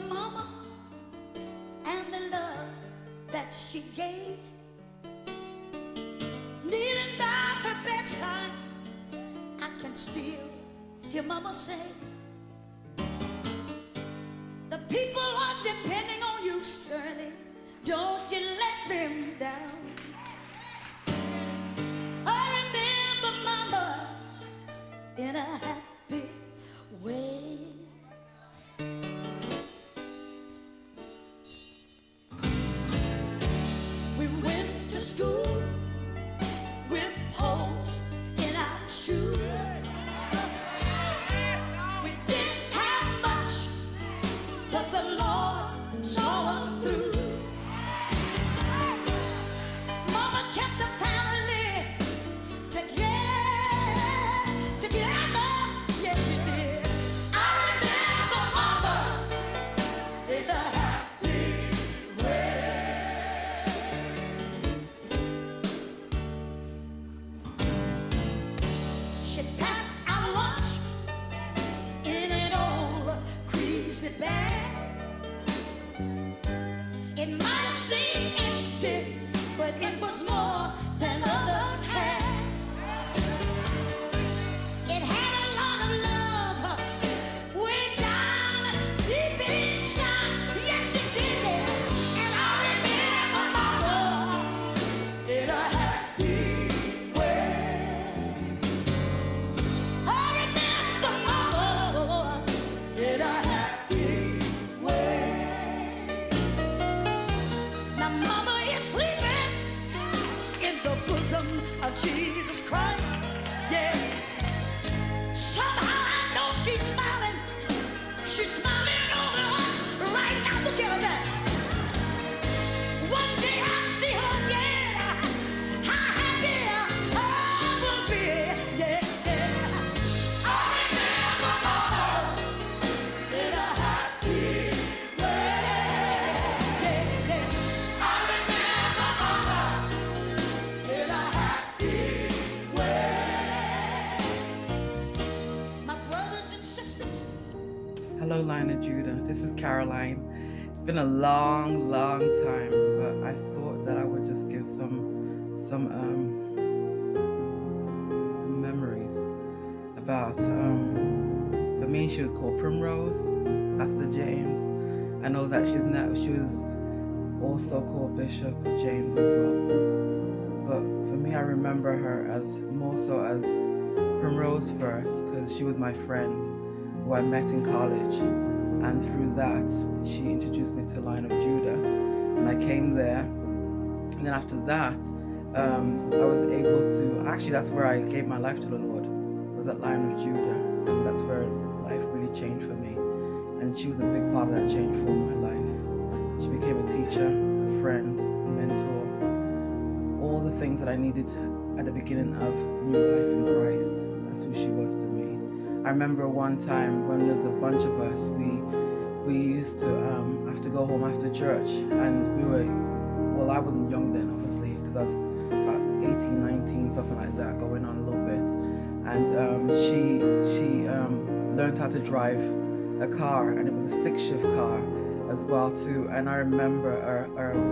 mama and the love that she gave. Kneeling by her bedside, I can still hear mama say, the people are depending on you, Shirley. Don't you let them down. I remember mama in a happy way. We went to school with holes in our shoes. We didn't have much, but the Lord saw us through. Mama kept the family together, yes she did. I remember mama in a happy way. She packed our lunch in an old greasy bag. It might have seemed empty, but it was more than others had. It had a lot of love way down deep inside. Yes, it did. And I remember mama in a happy way. I remember mama in a happy way. Now mama is sleeping in the bosom of Jesus Christ. Yeah. Somehow I know she's smiling. She's smiling over us right now. Look at that. One day I'll see her again. How happy I will be. Yeah. I remember mama in a happy way. Yeah. I remember mama in a happy way. My brothers and sisters. Hello, Line of Judah. This is Caroline. It's been a long, long time, but I thought that I would just give some memories about. For me, she was called Primrose, Pastor James. I know that she was also called Bishop James as well. But for me, I remember her as more so as Primrose first, because she was my friend who I met in college, and through that she introduced me to Line of Judah, and I came there, and then after that I was able to that's where I gave my life to the Lord, was at Line of Judah, and that's where life really changed for me, and she was a big part of that change for my life. She became a teacher, a friend, a mentor, all the things that I needed at the beginning of new life in Christ. That's who she was to me. I remember one time when there's a bunch of us, we used to have to go home after church, and I wasn't young then, obviously, because I was about 18, 19, something like that, going on a little bit, and she learned how to drive a car, and it was a stick shift car as well too, and I remember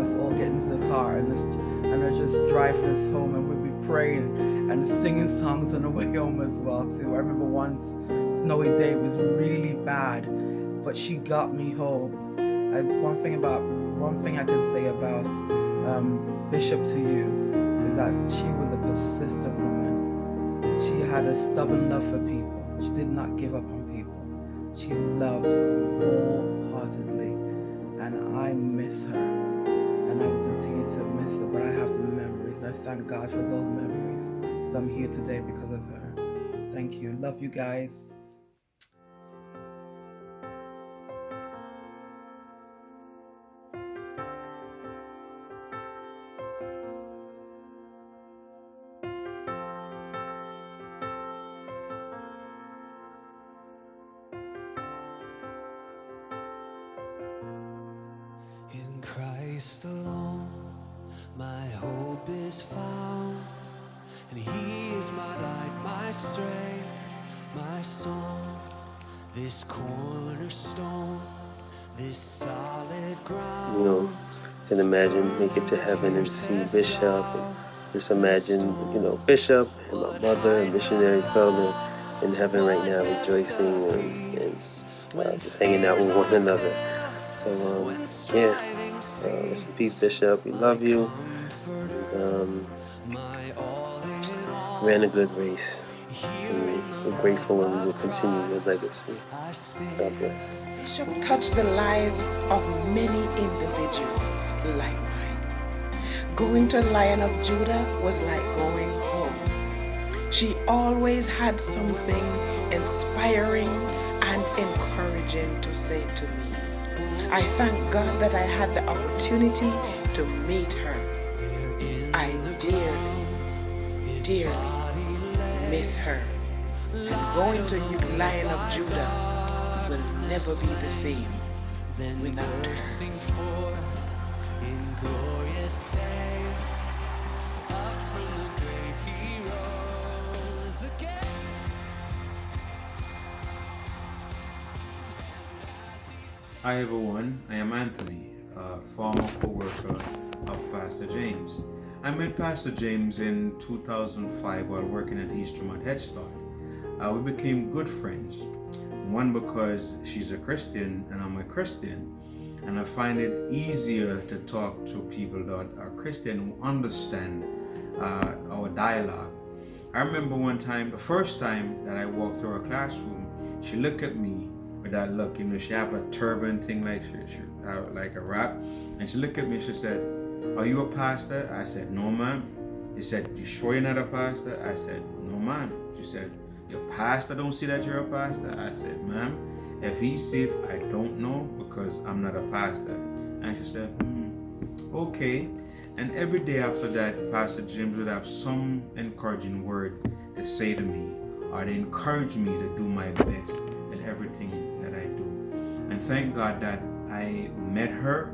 us all getting into the car and her just driving us home, and we'd be praying and singing songs on the way home as well too. I remember once, snowy day, was really bad, but she got me home. One thing I can say about Bishop to you is that she was a persistent woman. She had a stubborn love for people. She did not give up on people. She loved wholeheartedly, and I miss her, and I will continue to miss her, but I have the memories, and I thank God for those memories, because I'm here today because of her. Thank you. Love you guys. In Christ alone, my hope is found, and He is my light, my strength, my song. This cornerstone this solid You know, ground. can imagine make it to heaven and see Bishop, and just imagine, Bishop and my mother and missionary Felder in heaven right now, rejoicing and just hanging out with one another. So yeah, rest in peace, Bishop. We love you. And, ran a good race, and we're grateful, and we will continue your legacy. God bless. Bishop touched the lives of many individuals like mine. Going to Lion of Judah was like going home. She always had something inspiring and encouraging to say to me. I thank God that I had the opportunity to meet her. I dearly, dearly miss her. And going to Lion of Judah will never be the same without her. Hi everyone, I am Anthony, a former co-worker of Pastor James. I met Pastor James in 2005 while working at Eastern Head Start. We became good friends. One, because she's a Christian and I'm a Christian, and I find it easier to talk to people that are Christian who understand our dialogue. I remember one time, the first time that I walked through her classroom, she looked at me with that look, she have a turban thing like like a wrap, and she looked at me and she said, "Are you a pastor?" I said, "No, ma'am." She said, "You sure you're not a pastor?" I said, "No, ma'am." She said, "Your pastor don't see that you're a pastor?" I said, "Ma'am, if he see it, I don't know because I'm not a pastor." And she said, "Okay." And every day after that, Pastor James would have some encouraging word to say to me, or to encourage me to do my best in everything that I do. And thank God that I met her.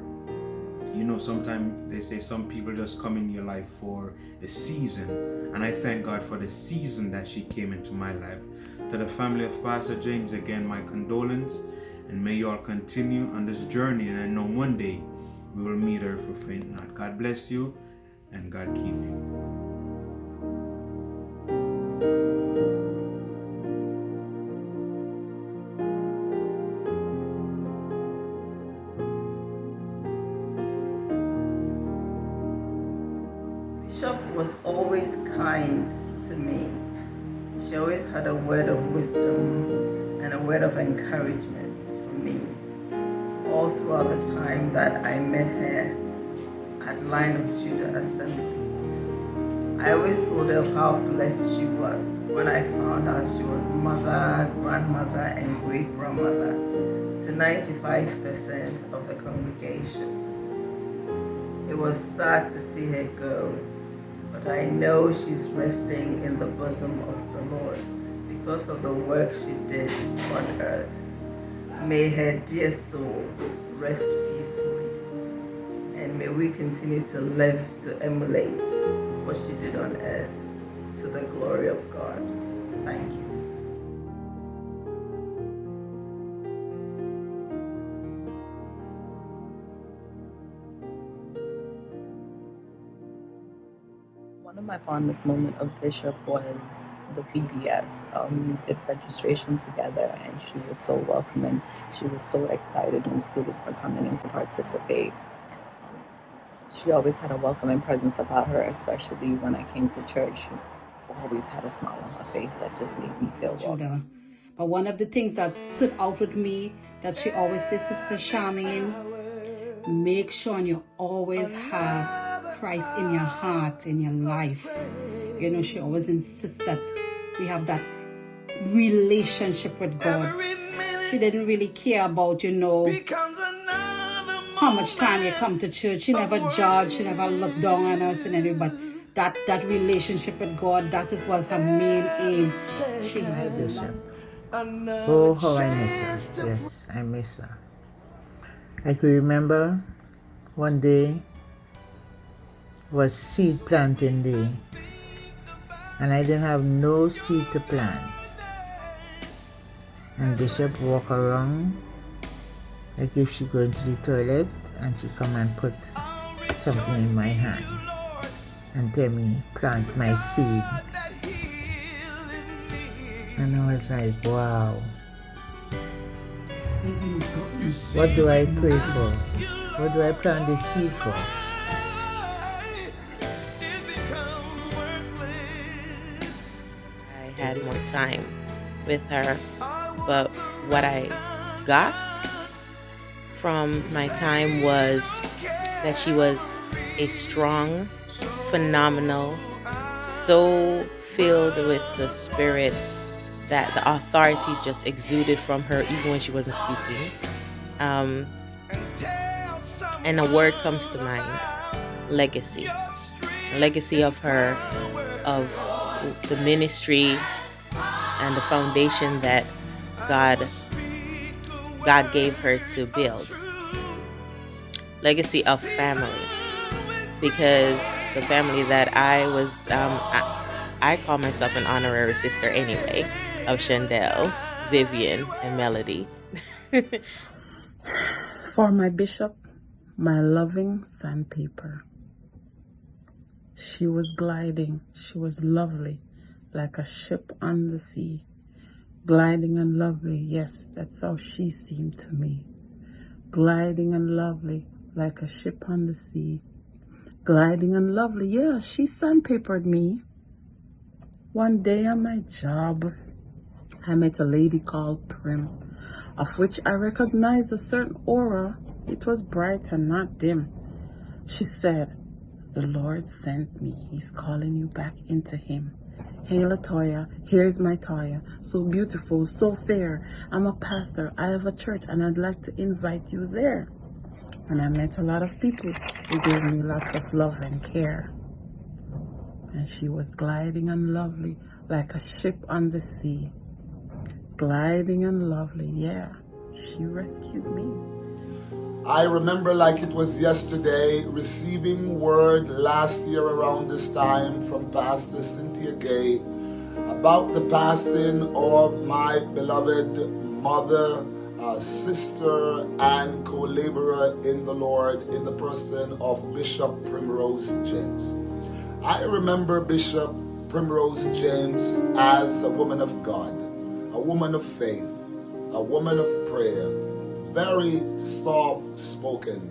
Sometimes they say some people just come in your life for a season, and I thank God for the season that she came into my life. To the family of Pastor James, again, my condolence, and may you all continue on this journey, and I know one day we will meet her if we faint not. God bless you, and God keep you. Bishop was always kind to me. She always had a word of wisdom and a word of encouragement for me all throughout the time that I met her at Lion of Judah Assembly. I always told her of how blessed she was when I found out she was mother, grandmother, and great-grandmother to 95% of the congregation. It was sad to see her go, but I know she's resting in the bosom of the Lord because of the work she did on earth. May her dear soul rest peacefully, and may we continue to live to emulate what she did on earth to the glory of God. Thank you. One of my fondest moments of Bishop was the PBS. We did registration together, and she was so welcoming. She was so excited when students were coming in to participate. She always had a welcoming presence about her, especially when I came to church. She always had a smile on her face that just made me feel welcome. But one of the things that stood out with me that she always says, Sister Charmaine, make sure you always have Christ in your heart, in your life. She always insists that we have that relationship with God. She didn't really care about, how much time you come to church. She never judged, she never looked down on us and everything, but that relationship with God, that was her main aim. My Bishop. Oh, how I miss her. Yes, I miss her. I could remember one day was seed planting day, and I didn't have no seed to plant. And Bishop walked around Like if she go into the toilet and she come and put something in my hand and tell me plant my seed. And I was like, wow. What do I pray for? What do I plant the seed for? I had more time with her, but what I got from my time was that she was a strong, phenomenal, so filled with the spirit that the authority just exuded from her even when she wasn't speaking. And a word comes to mind: legacy. A legacy of her, of the ministry and the foundation that God gave her to build. Legacy of family, because the family that I was, I call myself an honorary sister anyway, of Chandel, Vivian, and Melody. For my bishop, my loving sandpaper. She was gliding, she was lovely, like a ship on the sea. Gliding and lovely, yes, that's how she seemed to me. Gliding and lovely, like a ship on the sea. Gliding and lovely, yeah, she sandpapered me. One day on my job, I met a lady called Prim, of which I recognized a certain aura. It was bright and not dim. She said, "The Lord sent me. He's calling you back into him. Hey, Latoya, here's my Toya. So beautiful, so fair. I'm a pastor. I have a church, and I'd like to invite you there." And I met a lot of people who gave me lots of love and care. And she was gliding and lovely, like a ship on the sea. Gliding and lovely, yeah. She rescued me. I remember like it was yesterday receiving word last year around this time from Pastor Cynthia Gay about the passing of my beloved mother, sister, and co-laborer in the Lord in the person of Bishop Primrose James. I remember Bishop Primrose James as a woman of God, a woman of faith, a woman of prayer, very soft-spoken.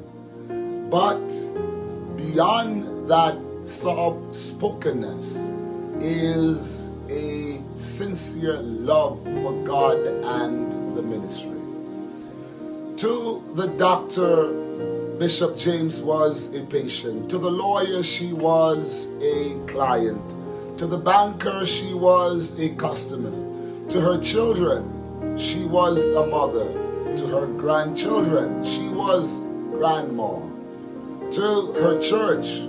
But beyond that soft-spokenness is a sincere love for God and the ministry. To the doctor, Bishop James was a patient. To the lawyer, she was a client. To the banker, she was a customer. To her children, she was a mother. To her grandchildren, she was grandma. To her church,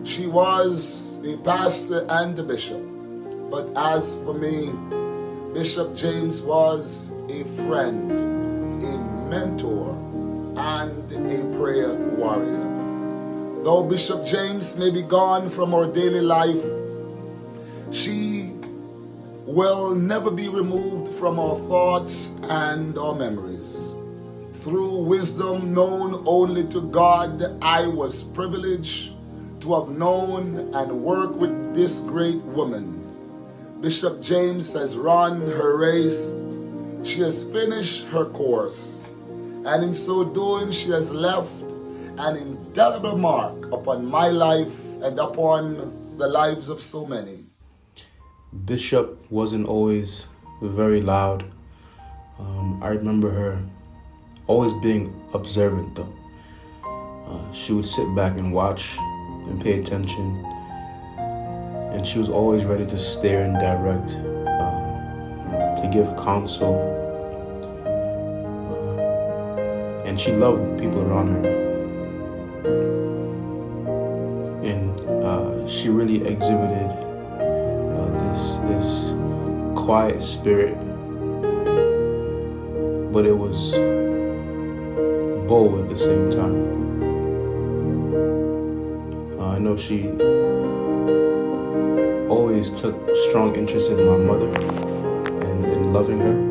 she was a pastor and a bishop. But as for me, Bishop James was a friend, a mentor, and a prayer warrior. Though Bishop James may be gone from our daily life, she will never be removed from our thoughts and our memories. Through wisdom known only to God, I was privileged to have known and worked with this great woman. Bishop James has run her race. She has finished her course. And in so doing, she has left an indelible mark upon my life and upon the lives of so many. Bishop wasn't always very loud. I remember her always being observant though. She would sit back and watch and pay attention, and she was always ready to steer and direct, to give counsel, and she loved the people around her, and she really exhibited this quiet spirit, but it was bold at the same time. I know she always took strong interest in my mother and in loving her.